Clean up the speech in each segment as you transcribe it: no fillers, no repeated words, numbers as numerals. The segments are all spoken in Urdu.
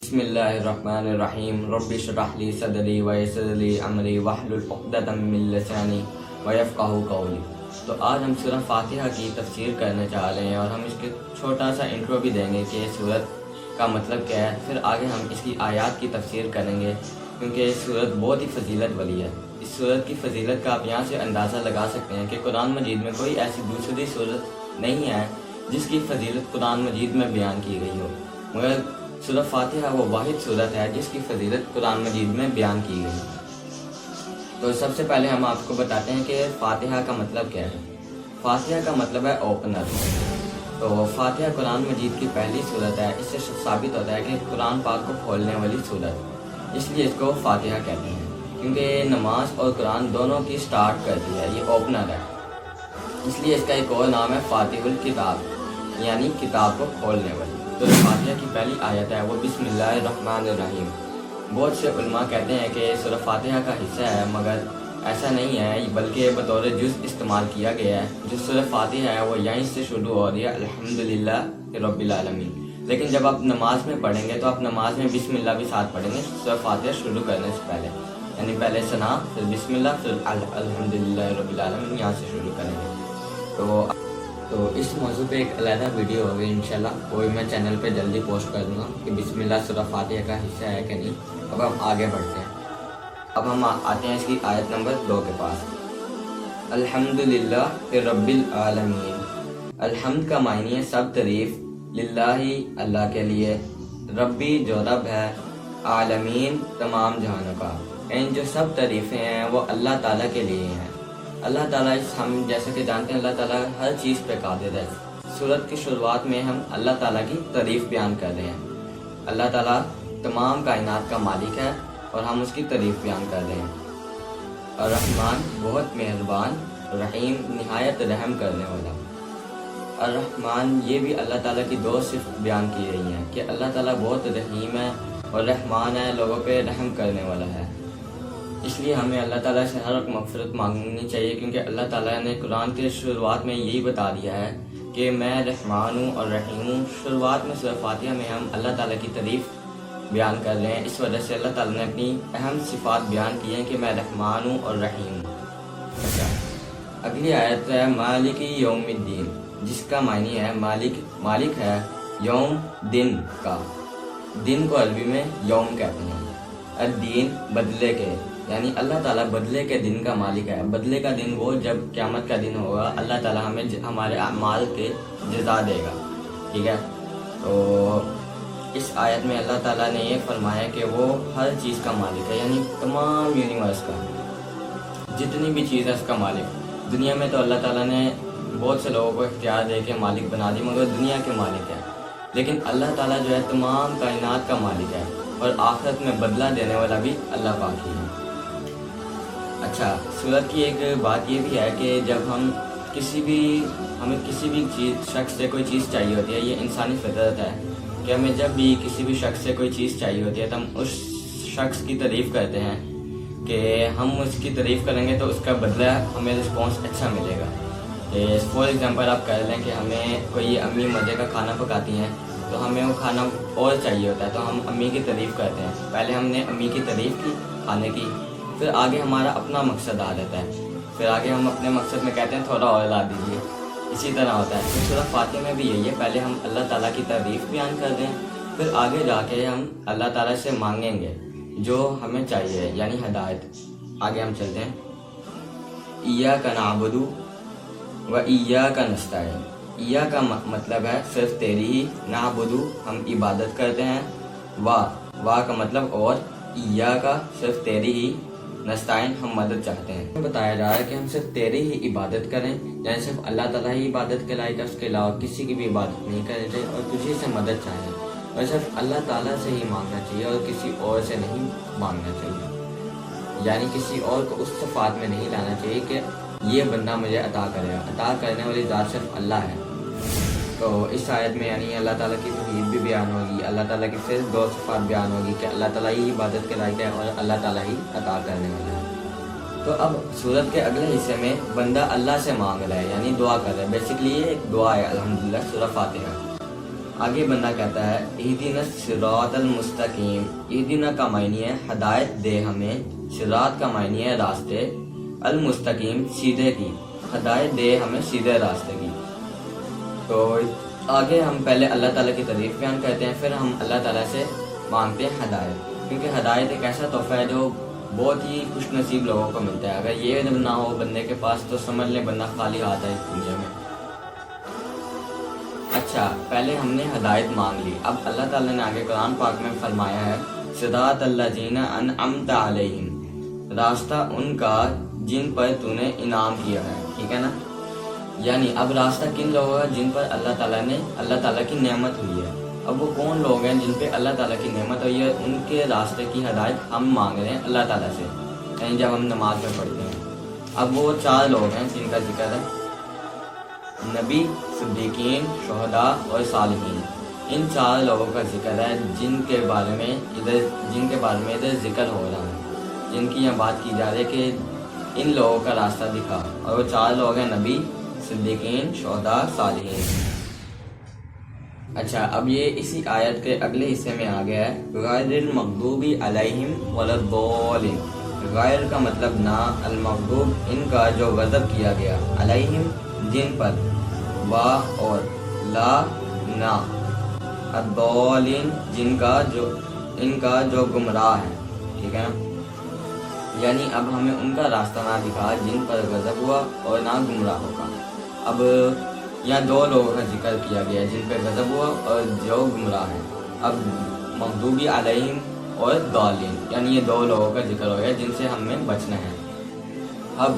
بسم اللہ الرحمن الرحیم رب اشرح لی صدری ویسر لی امری واحلل عقدۃ من لسانی ویفقہوا قولی۔ تو آج ہم سورہ فاتحہ کی تفسیر کرنے چاہ رہے ہیں اور ہم اس کے چھوٹا سا انٹرو بھی دیں گے کہ سورت کا مطلب کیا ہے، پھر آگے ہم اس کی آیات کی تفسیر کریں گے کیونکہ یہ سورت بہت ہی فضیلت والی ہے۔ اس سورت کی فضیلت کا آپ یہاں سے اندازہ لگا سکتے ہیں کہ قرآن مجید میں کوئی ایسی دوسری سورت نہیں ہے جس کی فضیلت قرآن مجید میں بیان کی گئی ہو، مگر سورہ فاتحہ وہ واحد سورت ہے جس کی فضیلت قرآن مجید میں بیان کی گئی۔ تو سب سے پہلے ہم آپ کو بتاتے ہیں کہ فاتحہ کا مطلب کیا ہے۔ فاتحہ کا مطلب ہے اوپنر۔ تو فاتحہ قرآن مجید کی پہلی سورت ہے، اس سے ثابت ہوتا ہے کہ قرآن پاک کو کھولنے والی سورت، اس لیے اس کو فاتحہ کہتے ہیں کیونکہ یہ نماز اور قرآن دونوں کی سٹارٹ کرتی ہے، یہ اوپنر ہے، اس لیے اس کا ایک اور نام ہے فاتح الکتاب، یعنی کتاب کو کھولنے والی۔ تو فاتحہ کی پہلی آیت ہے وہ بسم اللہ الرحمن الرحیم۔ بہت سے علماء کہتے ہیں کہ سورہ فاتحہ کا حصہ ہے، مگر ایسا نہیں ہے، بلکہ بطور جز استعمال کیا گیا ہے۔ جو سورہ فاتحہ ہے وہ یہیں سے شروع ہو رہی ہے، الحمدللہ رب العالمین، لیکن جب آپ نماز میں پڑھیں گے تو آپ نماز میں بسم اللہ بھی ساتھ پڑھیں گے سورہ فاتحہ شروع کرنے سے پہلے، یعنی پہلے ثنا، پھر بسم اللہ، پھر الحمدللہ رب العالمین، یہاں سے شروع کریں گے۔ تو اس موضوع پہ ایک علیحدہ ویڈیو ہوگی انشاءاللہ، وہ میں چینل پہ جلدی پوسٹ کر دوں گا کہ بسم اللہ سورہ فاتحہ کا حصہ ہے کہ نہیں۔ اب ہم آگے بڑھتے ہیں، اب ہم آتے ہیں اس کی آیت نمبر 2 کے پاس۔ الحمدللہ رب العالمین۔ الحمد کا معنی ہے سب تعریف، للہ اللہ کے لیے، ربی جو رب ہے، عالمین تمام جہانوں کا، جو سب تعریفیں ہیں وہ اللہ تعالیٰ کے لیے ہیں۔ اللہ تعالیٰ ہم جیسے کہ جانتے ہیں اللہ تعالیٰ ہر چیز پہ قادر ہے۔ سورت کی شروعات میں ہم اللہ تعالیٰ کی تعریف بیان کر رہے ہیں۔ اللہ تعالیٰ تمام کائنات کا مالک ہے اور ہم اس کی تعریف بیان کر رہے ہیں۔ الرحمن بہت مہربان، رحیم نہایت رحم کرنے والا۔ الرحمن یہ بھی اللہ تعالیٰ کی دو صفت بیان کی گئی ہیں کہ اللہ تعالیٰ بہت رحیم ہے اور رحمان ہے، لوگوں پہ رحم کرنے والا ہے۔ اس لیے ہمیں اللہ تعالیٰ سے ہر وقت مغفرت مانگنی چاہیے، کیونکہ اللہ تعالیٰ نے قرآن کے شروعات میں یہی بتا دیا ہے کہ میں رحمان ہوں اور رحیم ہوں۔ شروعات میں سورہ فاتحہ میں ہم اللہ تعالیٰ کی تعریف بیان کر رہے ہیں، اس وجہ سے اللہ تعالیٰ نے اپنی اہم صفات بیان کی ہیں کہ میں رحمان ہوں اور رحیم ہوں۔ اچھا، اگلی آیت ہے مالک یوم الدین، جس کا معنی ہے مالک ہے یوم دن کا۔ دن کو عربی میں یوم کہتے ہیں، الدین بدلے کے، یعنی اللہ تعالیٰ بدلے کے دن کا مالک ہے۔ بدلے کا دن وہ جب قیامت کا دن ہوگا، اللہ تعالیٰ ہمیں ہمارے اعمال کے جزا دے گا، ٹھیک ہے۔ تو اس آیت میں اللہ تعالیٰ نے یہ فرمایا کہ وہ ہر چیز کا مالک ہے، یعنی تمام یونیورس کا، جتنی بھی چیز ہے اس کا مالک۔ دنیا میں تو اللہ تعالیٰ نے بہت سے لوگوں کو اختیار دے کے مالک بنا دی، مگر دنیا کے مالک ہے، لیکن اللہ تعالیٰ جو ہے تمام کائنات کا مالک ہے اور آخرت میں بدلہ دینے والا بھی اللہ پاک ہی ہے۔ اچھا، سورت کی ایک بات یہ بھی ہے کہ جب ہمیں کسی بھی شخص سے کوئی چیز چاہیے ہوتی ہے، یہ انسانی فطرت ہے کہ ہمیں جب بھی کسی بھی شخص سے کوئی چیز چاہیے ہوتی ہے تو ہم اس شخص کی تعریف کرتے ہیں کہ ہم اس کی تعریف کریں گے تو اس کا بدلہ ہمیں رسپانس اچھا ملے گا۔ فار ایگزامپل آپ کہہ لیں کہ ہمیں کوئی امی مزے کا کھانا پکاتی ہیں تو ہمیں وہ کھانا اور چاہیے ہوتا ہے تو ہم امی کی تعریف کرتے ہیں۔ پہلے ہم نے امی کی تعریف کی کھانے کی، پھر آگے ہمارا اپنا مقصد آ جاتا ہے، پھر آگے ہم اپنے مقصد میں کہتے ہیں تھوڑا اور لا دیجیے، اسی طرح ہوتا ہے۔ تو سورہ فاتحہ میں بھی یہی ہے، پہلے ہم اللہ تعالیٰ کی تعریف بیان کر دیں، پھر آگے جا کے ہم اللہ تعالیٰ سے مانگیں گے جو ہمیں چاہیے، یعنی ہدایت۔ آگے ہم چلتے ہیں، ایاک نعبد و ایاک نستعین۔ ایا کا مطلب ہے صرف تیری ہی، نعبد ہم عبادت کرتے ہیں، وا کا مطلب اور، ایا کا صرف تیری ہی، نستعین ہم مدد چاہتے ہیں۔ بتایا جا رہا ہے کہ ہم صرف تیری ہی عبادت کریں، یعنی صرف اللہ تعالیٰ ہی عبادت کے لائق ہے، اس کے علاوہ کسی کی بھی عبادت نہیں کریں اور تجھی سے مدد چاہیں، اور صرف اللہ تعالیٰ سے ہی مانگنا چاہیے اور کسی اور سے نہیں مانگنا چاہیے، یعنی کسی اور کو اس صفات میں نہیں لانا چاہیے کہ یہ بندہ مجھے عطا کرے گا۔ عطا کرنے والی ذات صرف اللہ ہے۔ تو اس آیت میں یعنی اللہ تعالیٰ کی توحید بھی بیان ہوگی، اللہ تعالیٰ کی صرف دو صفات بیان ہوگی کہ اللہ تعالیٰ ہی عبادت کے لائق ہے اور اللہ تعالیٰ ہی عطا کرنے والا ہے۔ تو اب سورت کے اگلے حصے میں بندہ اللہ سے مانگ رہا ہے، یعنی دعا کر رہا ہے۔ بیسکلی یہ ایک دعا ہے، الحمدللہ سورہ فاتحہ۔ آگے بندہ کہتا ہے اہدنا الصراط المستقیم. اہدنا کا معنی ہے ہدایت دے ہمیں، صراط کا معنی ہے راستے، المستقیم سیدھے کی، ہدایت دے ہمیں سیدھے راستے کی. تو آگے ہم پہلے اللہ تعالیٰ کی تعریف بیان کرتے ہیں، پھر ہم اللہ تعالیٰ سے مانگتے ہیں ہدایت، کیونکہ ہدایت ایک ایسا تحفہ ہے جو بہت ہی خوش نصیب لوگوں کو ملتا ہے. اگر یہ نہ ہو بندے کے پاس تو سمجھ لیں بندہ خالی ہاتھ ہے اس دنیا میں. اچھا، پہلے ہم نے ہدایت مانگ لی، اب اللہ تعالیٰ نے آگے قرآن پاک میں فرمایا ہے صراط الذین انعمت علیہم، راستہ ان کا جن پر تو نے انعام کیا ہے. ٹھیک ہے نا، یعنی اب راستہ کن لوگوں کا جن پر اللہ تعالیٰ کی نعمت ہوئی ہے. اب وہ کون لوگ ہیں جن پہ اللہ تعالیٰ کی نعمت ہوئی ہے، ان کے راستے کی ہدایت ہم مانگ رہے ہیں اللہ تعالیٰ سے، یعنی جب ہم نماز میں پڑھتے ہیں. اب وہ 4 لوگ ہیں جن کا ذکر ہے، نبی، صدیقین، شہداء اور صالحین. ان 4 لوگوں کا ذکر ہے جن کے بارے میں ادھر ذکر ہو رہا ہے، جن کی یہاں بات کی جا رہی ہے کہ ان لوگوں کا راستہ دکھا. اور وہ 4 لوگ ہیں نبی، صدیقین، شہداء، صالحین. اچھا، اب یہ اسی آیت کے اگلے حصے میں آ گیا ہے غیر المغضوب علیہم ولا الضالین. غیر کا مطلب نہ، المغضوب ان کا جو غضب کیا گیا، علیہم جن پر، وا اور لا نہ، الضالین ان کا جو گمراہ ہے. ٹھیک ہے نا، یعنی اب ہمیں ان کا راستہ نہ دکھا جن پر غضب ہوا اور نہ گمراہ ہوگا. اب یہاں 2 لوگوں کا ذکر کیا گیا جن پہ غضب ہوا اور جو گمراہ ہیں. اب مغضوبی علیہم اور ضالین، یعنی یہ 2 لوگوں کا ذکر ہو گیا جن سے ہمیں بچنا ہے. اب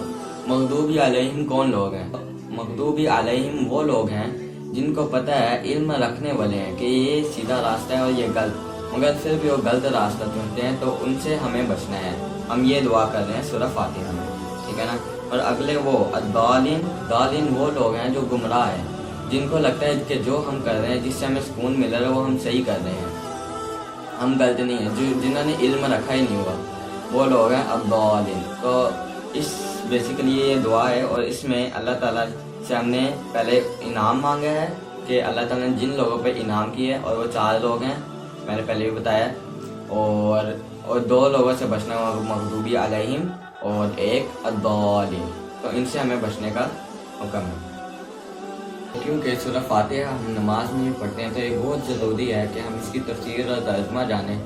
مغضوبی علیہم کون لوگ ہیں؟ مغضوبی علیہم وہ لوگ ہیں جن کو پتہ ہے، علم رکھنے والے ہیں کہ یہ سیدھا راستہ ہے اور یہ غلط، مگر پھر بھی وہ غلط راستہ چنتے ہیں، تو ان سے ہمیں بچنا ہے. ہم یہ دعا کر رہے ہیں سورہ فاتحہ میں. ٹھیک ہے نا. اور اگلے وہ الضالین وہ لوگ ہیں جو گمراہ ہیں، جن کو لگتا ہے کہ جو ہم کر رہے ہیں، جس سے ہمیں سکون مل رہا ہے، وہ ہم صحیح کر رہے ہیں، ہم غلط نہیں ہیں. جنہوں نے علم رکھا ہی نہیں ہوا وہ لوگ ہیں الضالین. تو اس بیسیکلی یہ دعا ہے، اور اس میں اللہ تعالیٰ سے ہم نے پہلے انعام مانگا ہے کہ اللہ تعالیٰ نے جن لوگوں پہ انعام کیے، اور وہ 4 لوگ ہیں میں نے پہلے بھی بتایا، اور 2 لوگوں سے بچنا ہے، مغضوبی علیہم اور ایک الضالین. تو ان سے ہمیں بچنے کا حکم ہے. کیونکہ سورہ فاتحہ ہم نماز میں بھی پڑھتے ہیں تو یہ بہت ضروری ہے کہ ہم اس کی تفسیر اور ترجمہ جانیں،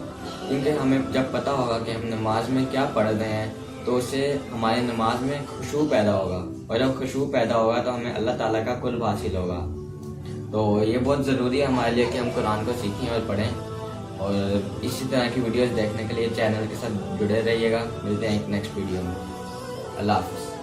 کیونکہ ہمیں جب پتہ ہوگا کہ ہم نماز میں کیا پڑھ رہے ہیں تو اس سے ہماری نماز میں خشوع پیدا ہوگا، اور جب خشوع پیدا ہوگا تو ہمیں اللہ تعالیٰ کا قرب حاصل ہوگا. تو یہ بہت ضروری ہے ہمارے لیے کہ ہم قرآن کو سیکھیں اور پڑھیں. اور اسی طرح کی ویڈیوز دیکھنے کے لیے چینل کے ساتھ جڑے رہیے گا. ملتے ہیں ایک نیکسٹ ویڈیو میں. اللہ حافظ.